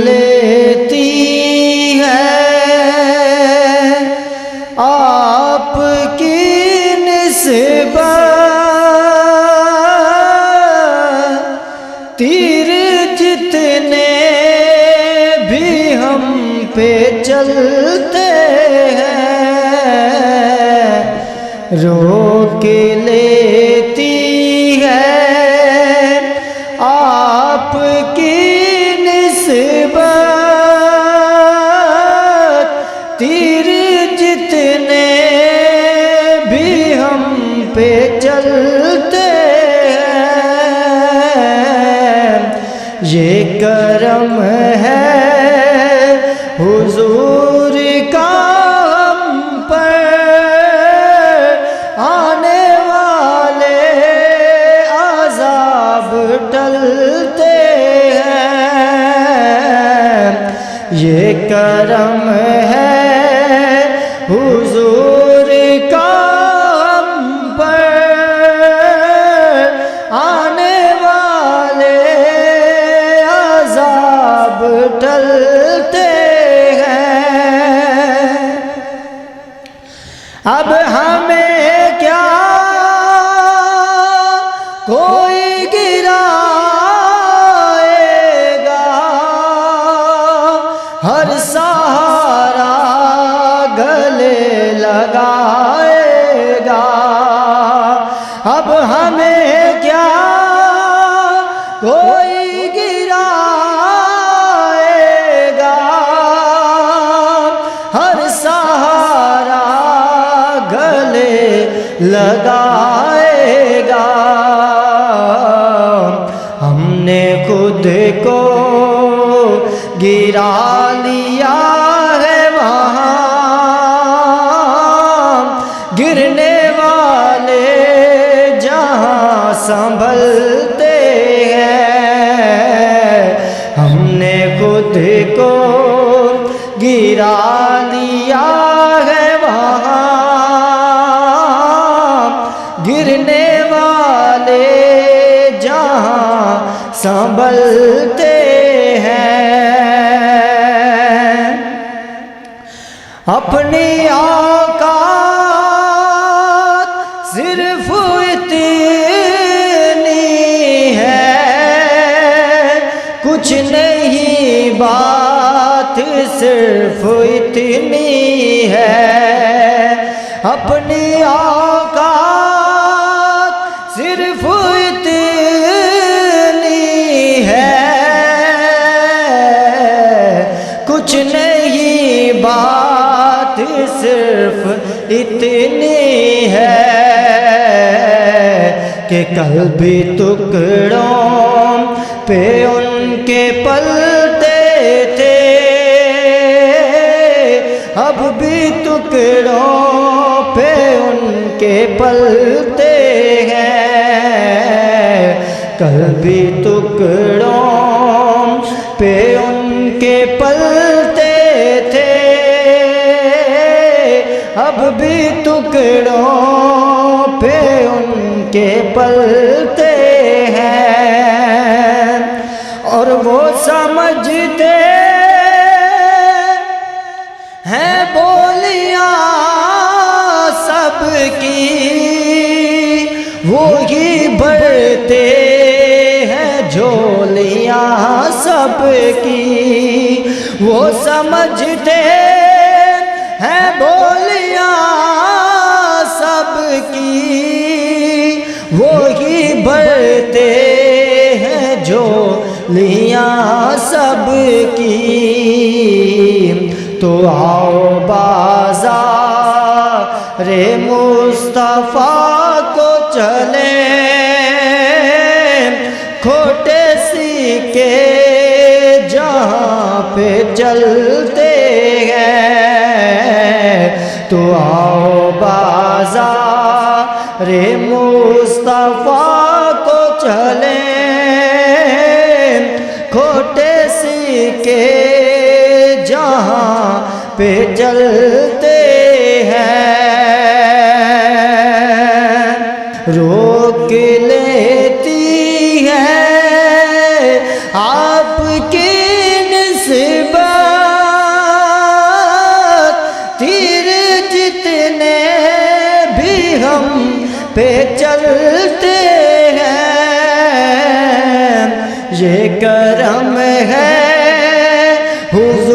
لیتی ہے آپ کی نسبت، تیر جتنے بھی ہم پہ چلتے ہیں روک لیتی ہے آپ کی نسبت، تیر جتنے بھی ہم پہ چلتے ہیں، یہ کرم ہے حضور کا ہم پر، آنے والے عذاب ٹلتے ہیں، یہ کرم ہے حضور کا ہم پر، آنے والے عذاب ٹلتے ہیں۔ اب ہمیں کیا کوئی گرائے گا، ہر سہارا گلے لگائے گا، اب ہمیں کیا کوئی گرائے گا، ہر سہارا گلے لگائے گا، ہم نے خود کو گرا لیا ہے وہاں، گرنے والے جہاں سنبھلتے ہیں، ہم نے خود کو گرا لیا ہے وہاں، گرنے والے جہاں سنبھلتے ہیں، اپنی اوقات صرف اتنی ہے، کچھ نہیں بات صرف اتنی ہے، اپنی اوقات صرف اتنی ہے، کچھ نہیں بات صرف اتنی ہے، کہ کل بھی ٹکڑوں پہ ان کے پلتے تھے، اب بھی ٹکڑوں پہ ان کے پلتے ہیں، کل بھی ٹکڑوں پہ ان کے پلتے تھے، اب بھی ٹکڑوں پہ ان کے پلتے ہیں، اور وہ سمجھتے ہیں بولیاں سب کی، وہی بھرتے ہیں جھولیاں سب کی، وہ سمجھتے ہیں بولیاں سب کی، وہی بھرتے ہیں جھولیاں سب کی، تو آؤ بازار مصطفیٰ کو چلیں، کھوٹے سکے جہاں پہ چلتے ہیں، تو آؤ بازار مصطفیٰ کو چلیں، کھوٹے سکے جہاں پہ چلتے ہیں، روک لیتی ہے آپ کی ہم پہ چلتے ہیں، یہ کرم ہے حضور